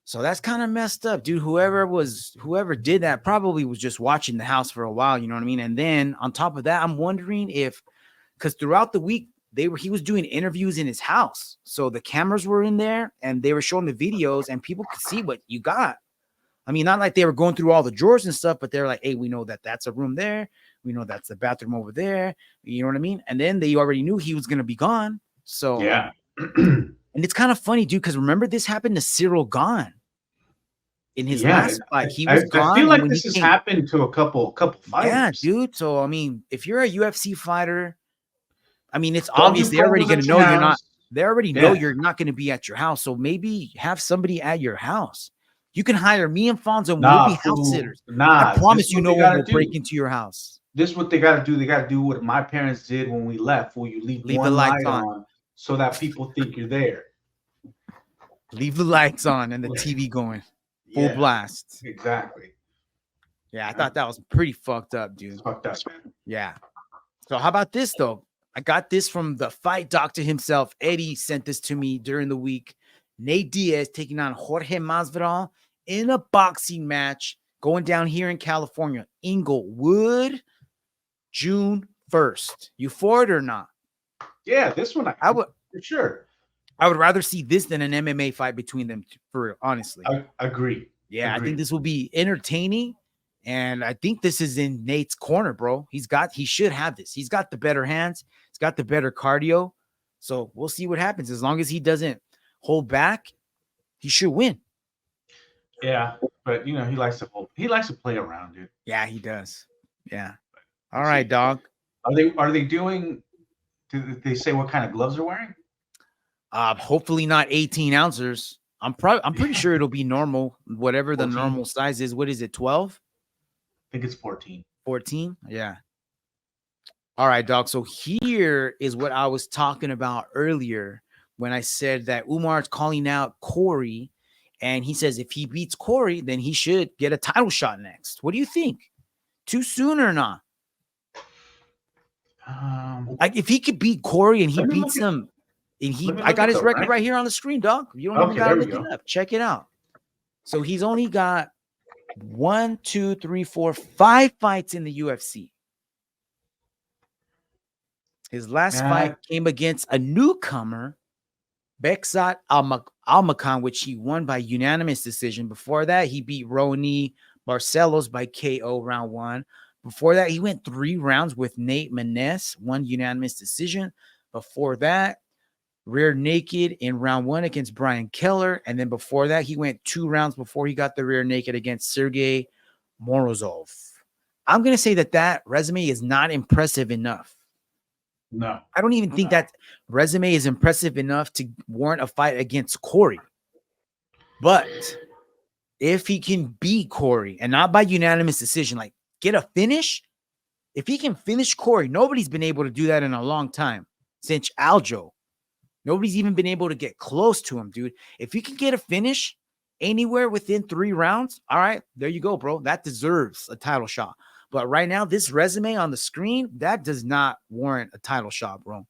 So that's kind of messed up, dude. Whoever did that probably was just watching the house for a while, you know what I mean? And then on top of that, I'm wondering if, because throughout the week he was doing interviews in his house, so the cameras were in there and they were showing the videos and people could see what you got. I mean, not like they were going through all the drawers and stuff, but they're like, hey, we know that that's a room there, we know that's the bathroom over there, you know what I mean? And then they already knew he was gonna be gone. So Yeah. And it's kind of funny, dude, because remember this happened to Cyril Gane in his last fight. He was gone. I feel like when this he has came. happened to a couple fighters. Yeah, dude. So I mean, if you're a UFC fighter, I mean, it's Don't obvious you they're already go going to to know the you're not. house? They already know Yeah. you're not going to be at your house. So maybe have somebody at your house. You can hire me and Fonzo, and we'll be house sitters. Nah, I promise this you, is no what they one will gotta break do. into your house. This is what they got to do. They got to do what my parents did when we left. Where you leave Leave one the lights light on. on so that people think you're there. Leave the lights on and the TV going full Yeah, blast. exactly. Yeah, I thought that was pretty fucked up, dude. It's fucked up, man. Yeah. So how about this though? I got this from the fight doctor himself. Eddie sent this to me during the week. Nate Diaz taking on Jorge Masvidal in a boxing match going down here in California, Inglewood, June 1st. You for it or not? Yeah, this one I would for sure. I would rather see this than an MMA fight between them two, for real, honestly. I agree. Yeah, I Agree. think this will be entertaining. And I think this is in Nate's corner, bro. He should have this. He's got the better hands. He's got the better cardio. So we'll see what happens. As long as he doesn't hold back, he should win. Yeah, but he likes to play around, dude. Yeah, he does. Yeah. All right, dog. Are they doing? Did they say what kind of gloves they're wearing? Hopefully not 18 ounces. I'm pretty sure it'll be normal, whatever the 14? normal size is. What is it? 12? I think it's 14. 14? Yeah. All right, dog. So here is what I was talking about earlier when I said that Umar's calling out Corey, and he says if he beats Corey, then he should get a title shot next. What do you think? Too soon or not? Like if he could beat Corey and he beats him, and I got his record right here on the screen, dog. You don't even gotta look it up. Check it out. So he's only got 1, 2, 3, 4, 5 fights in the UFC. His last fight came against a newcomer, Beksat Almakan, which he won by unanimous decision. Before that, he beat Rony Barcelos by KO round 1. Before that, he went 3 rounds with Nate Maness, 1 unanimous decision. Before that, rear naked in round 1 against Brian Keller. And then before that, he went 2 rounds before he got the rear naked against Sergey Morozov. I'm going to say that resume is not impressive enough. No. I don't even think that resume is impressive enough to warrant a fight against Corey. But if he can beat Corey, and not by unanimous decision, like get a finish, if he can finish Corey, nobody's been able to do that in a long time since Aljo. Nobody's even been able to get close to him, dude. If you can get a finish anywhere within 3 rounds, all right, there you go, bro. That deserves a title shot. But right now, this resume on the screen, that does not warrant a title shot, bro.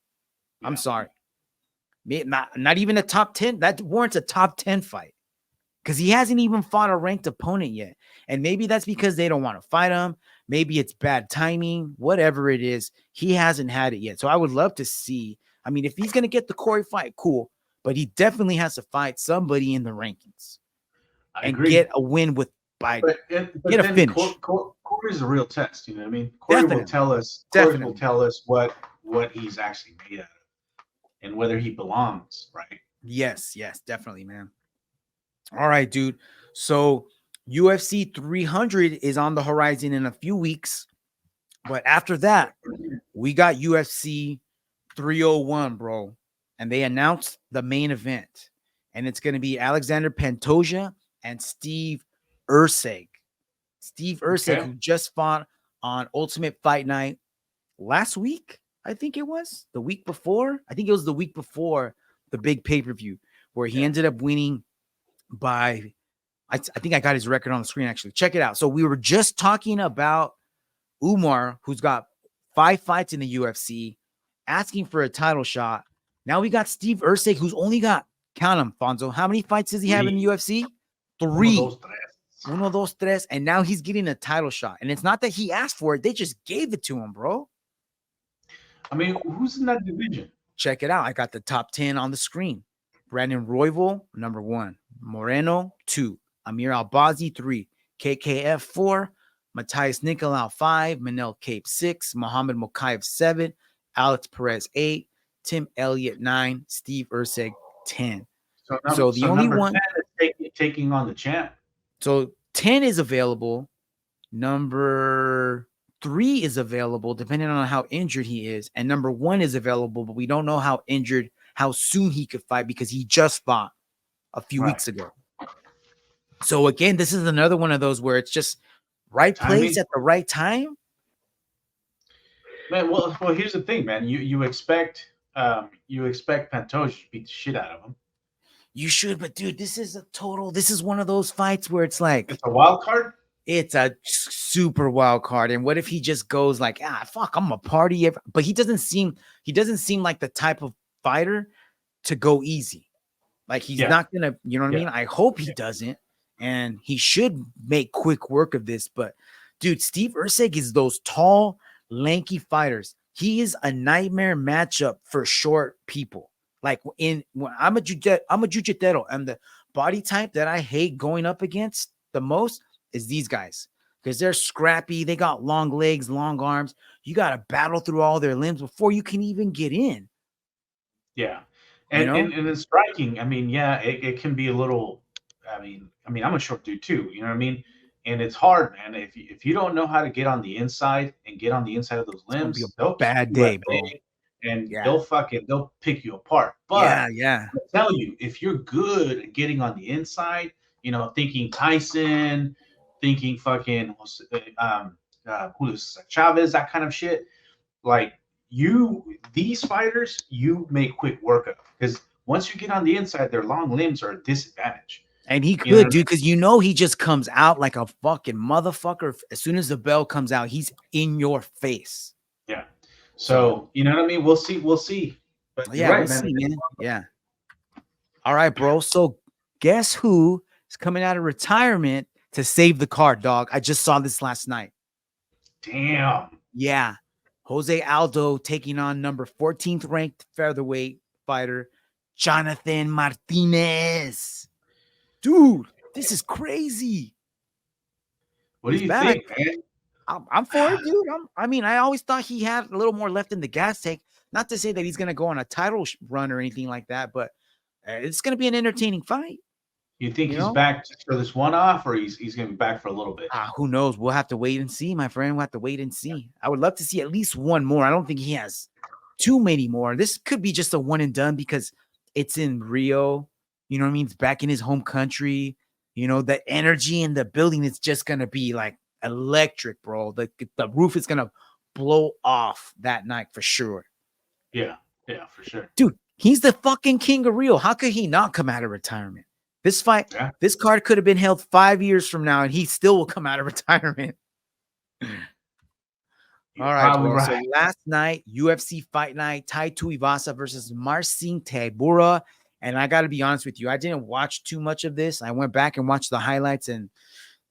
I'm sorry. Not even a top 10. That warrants a top 10 fight because he hasn't even fought a ranked opponent yet. And maybe that's because they don't want to fight him. Maybe it's bad timing, whatever it is. He hasn't had it yet. So I would love to see. I mean, if he's going to get the Corey fight, cool. But he definitely has to fight somebody in the rankings and get a win with Biden. But get a finish. Corey's a real test. You know what I mean? Corey will tell us. Corey will tell us what he's actually made out of and whether he belongs. Right? Yes, definitely, man. All right, dude. So UFC 300 is on the horizon in a few weeks, but after that, we got UFC 301, bro, and they announced the main event, and it's going to be Alexander Pantoja and Steve Erceg. Steve Erceg, who just fought on Ultimate Fight Night last week, I think it was the week before. I think it was the week before the big pay-per-view where he ended up winning by, I think I got his record on the screen, actually. Check it out. So we were just talking about Umar, who's got 5 fights in the UFC, asking for a title shot. Now we got Steve Erceg, who's only got, count him, Fonzo. How many fights does he have in the UFC? 3. Uno, dos, tres. Uno, dos, tres. And now he's getting a title shot. And it's not that he asked for it. They just gave it to him, bro. I mean, who's in that division? Check it out. I got the top 10 on the screen. Brandon Royval, number 1. Moreno, 2. Amir Albazi, 3. KKF, 4. Matthias Nicolau, 5. Manel Cape, 6. Muhammad Mokaev, 7. Alex Perez, 8. Tim Elliott, 9. Steve Urseg, 10. So the only one 10 is taking on the champ. So 10 is available. Number 3 is available, depending on how injured he is. And number 1 is available, but we don't know how soon he could fight because he just fought a few weeks ago. So again, this is another one of those where it's just right place at the right time. Man, well, here's the thing, man. You expect Pantoja to beat the shit out of him. You should, but dude, this is one of those fights where it's like it's a wild card. It's a super wild card. And what if he just goes like, fuck, I'm a party. But he doesn't seem like the type of fighter to go easy. Like he's not gonna, you know what I mean? I hope he doesn't, and he should make quick work of this. But dude, Steve Urseg is those tall, lanky fighters. He is a nightmare matchup for short people. Like I'm a jiu-jitero, and the body type that I hate going up against the most is these guys, because they're scrappy. They got long legs, long arms. You got to battle through all their limbs before you can even get in. Yeah. And in striking, I mean, it can be a little, I mean, I'm a short dude too, you know what I mean? And it's hard, man. If you don't know how to get on the inside and get on the inside of those limbs, they'll be a bad day, bro. And they'll pick you apart. But I tell you, if you're good at getting on the inside, you know, thinking Tyson, thinking fucking who is Chavez, that kind of shit, like these fighters, you make quick work of, because once you get on the inside, their long limbs are a disadvantage. And he could, dude, because he just comes out like a fucking motherfucker. As soon as the bell comes out, he's in your face. Yeah. So, you know what I mean? We'll see. But we'll see, man. Yeah. All right, bro. So guess who is coming out of retirement to save the card, dog? I just saw this last night. Damn. Yeah. Jose Aldo taking on number 14th ranked featherweight fighter, Jonathan Martinez. Dude, this is crazy. What do you think, man? I'm for it, dude. I always thought he had a little more left in the gas tank. Not to say that he's going to go on a title run or anything like that, but it's going to be an entertaining fight. You think he's back for this one-off, or he's going to be back for a little bit? Who knows? We'll have to wait and see, my friend. We'll have to wait and see. I would love to see at least one more. I don't think he has too many more. This could be just a one and done because it's in Rio. You know what I mean? It's back in his home country. You know, the energy in the building is just going to be like electric, bro. The roof is going to blow off that night for sure. Yeah, for sure. Dude, he's the fucking king of Rio. How could he not come out of retirement? This fight, this card could have been held 5 years from now, and he still will come out of retirement. All right, bro. So last night, UFC Fight Night, Tai Tuivasa versus Marcin Tybura. And I got to be honest with you, I didn't watch too much of this. I went back and watched the highlights, and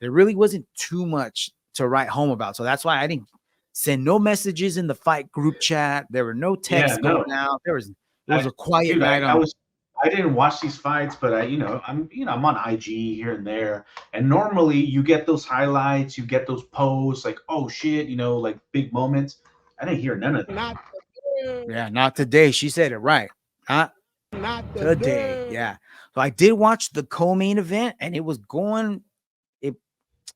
there really wasn't too much to write home about. So that's why I didn't send no messages in the fight group chat. There were no texts going out. It was a quiet night. I didn't watch these fights, but I'm on IG here and there. And normally you get those highlights, you get those posts like, oh shit, like big moments. I didn't hear none of that. Not today. She said it right. Not today. Yeah. So I did watch the co-main event, and it was going.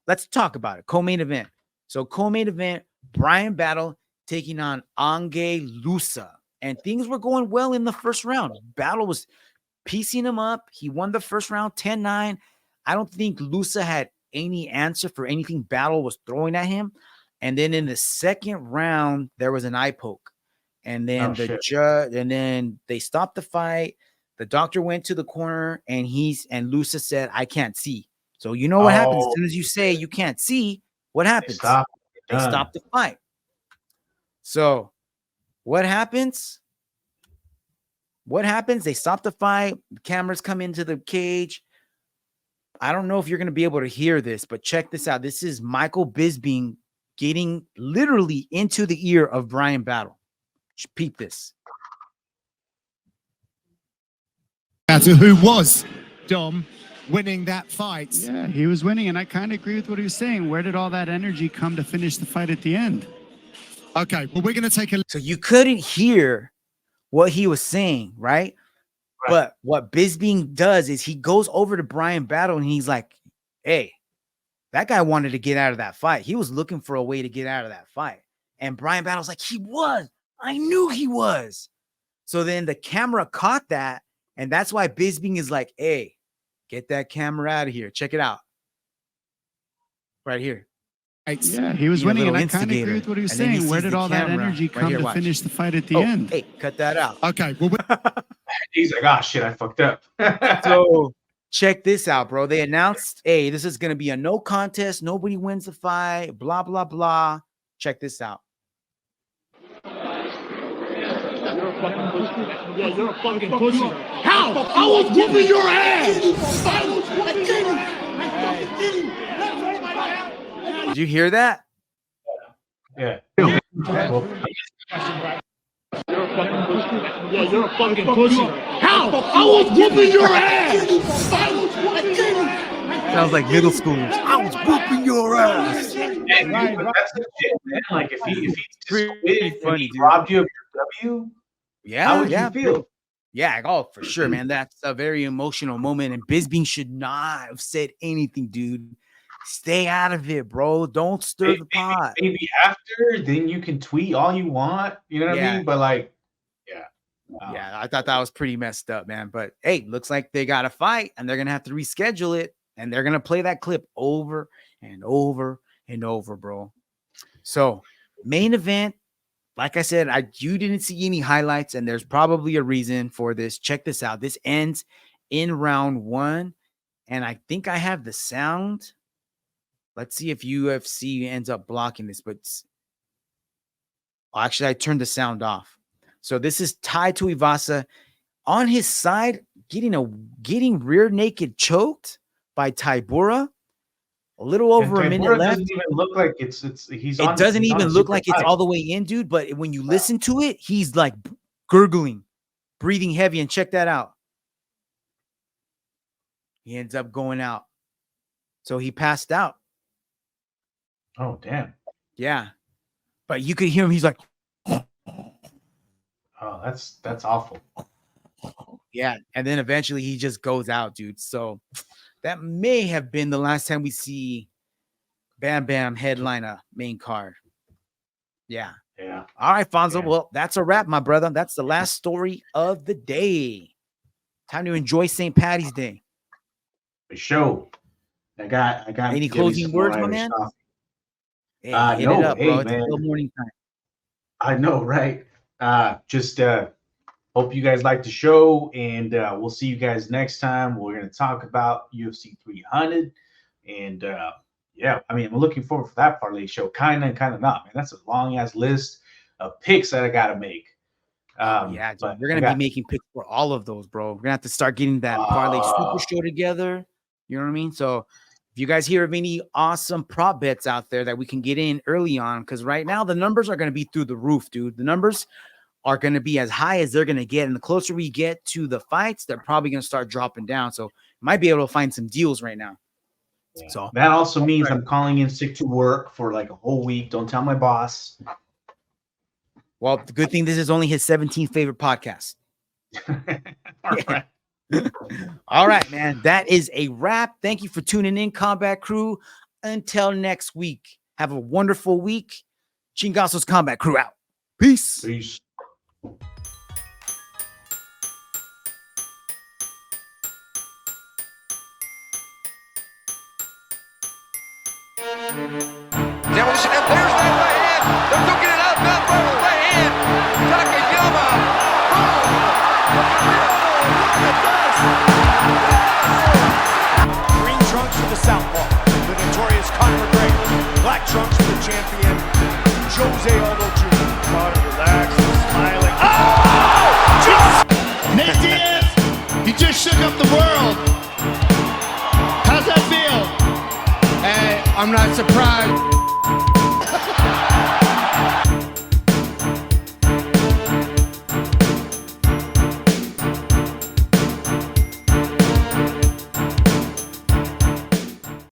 Let's talk about it. Co-main event. So co-main event, Brian Battle taking on Ange Lusa. And things were going well in the first round. Battle was piecing him up. He won the first round 10-9. I don't think Lusa had any answer for anything Battle was throwing at him. And then in the second round, there was an eye poke. And then then they stopped the fight. The doctor went to the corner, and Lusa said, I can't see. So you know what happens as soon as you say you can't see, what happens? They stop the fight. So what happens? They stop the fight. The cameras come into the cage. I don't know if you're going to be able to hear this, but check this out. This is Michael Bisping getting literally into the ear of Bryan Battle. Peep this. Who was Dom winning that fight? Yeah, he was winning, and I kind of agree with what he was saying. Where did all that energy come to finish the fight at the end? Okay, well, we're going to take a... So you couldn't hear what he was saying, right? But what Bisping does is he goes over to Bryan Battle and he's like, hey, that guy wanted to get out of that fight. He was looking for a way to get out of that fight. And Bryan Battle's like, he was. I knew he was. So then the camera caught that. And that's why Bisping is like, hey, get that camera out of here. Check it out. Right here. Yeah, he was winning, and I kind of agree with what he was saying. Where did all that energy come to finish the fight at the end? Hey, cut that out. Okay. Well, he's like, oh, shit, I fucked up. So check this out, bro. They announced, hey, this is going to be a no contest. Nobody wins the fight. Blah, blah, blah. Check this out. Yeah, you're a fucking pussy. How? I was whooping your ass. I was whooping your ass. Did you hear that? Yeah. Yeah, you're a fucking pussy. How? I was whooping your ass. I was whooping your ass. Sounds like middle schoolers. I was whooping your ass. And right, but that's the shit, man. Like if he pretty funny, dude, robbed you of your W, how would you feel? Yeah, oh, for sure, man. That's a very emotional moment. And Bisping should not have said anything, dude. Stay out of it, bro. Don't stir the pot. Maybe after, then you can tweet all you want. You know what I mean? But like, yeah, I thought that was pretty messed up, man. But hey, looks like they got a fight and they're gonna have to reschedule it, and they're gonna play that clip over and over and over, bro. So, main event, like I said, you didn't see any highlights, and there's probably a reason for this. Check this out. This ends in round 1, and I think I have the sound. Let's see if UFC ends up blocking this, but actually, I turned the sound off. So this is Tuivasa on his side, getting rear naked choked by Tybura. A little over a minute left. It doesn't even look like he's. It doesn't even look like it's all the way in, dude. But when you listen to it, he's like gurgling, breathing heavy, and check that out. He ends up going out. So he passed out. Oh, damn. Yeah. But you could hear him. He's like, oh, that's awful. Yeah. And then eventually he just goes out, dude. So that may have been the last time we see Bam Bam headline a main card. Yeah. Yeah. All right, Fonzo. Yeah. Well, that's a wrap, my brother. That's the last story of the day. Time to enjoy St. Patty's Day. For sure. I got any closing words, my man? Hey, hit it up, bro. It's still morning time. I know, right? Just hope you guys like the show, and we'll see you guys next time. We're going to talk about UFC 300, and yeah, I mean, I'm looking forward for that parlay show. Kind of not, man. That's a long ass list of picks that I got to make. Yeah, dude, we're going to be making picks for all of those, bro. We're going to have to start getting that parlay super show together. You know what I mean? So if you guys hear of any awesome prop bets out there that we can get in early on, because right now the numbers are going to be through the roof, dude. The numbers are going to be as high as they're going to get. And the closer we get to the fights, they're probably going to start dropping down. So might be able to find some deals right now. Yeah. So that also means I'm calling in sick to work for like a whole week. Don't tell my boss. Well, the good thing, this is only his 17th favorite podcast. All right. All right, man. That is a wrap. Thank you for tuning in, Combat Crew. Until next week, have a wonderful week. Chingasos Combat Crew out. Peace. Peace. Demolition, and there's that right hand. They're duking it out. Mouth right with right hand. Takayama. Green trunks for the southpaw, the notorious Conor McGregor. Black trunks for the champion, Jose Aldo Jr. Conor relaxing, smiling. Oh! Nate Diaz, you just shook up the world. How's that I'm not surprised.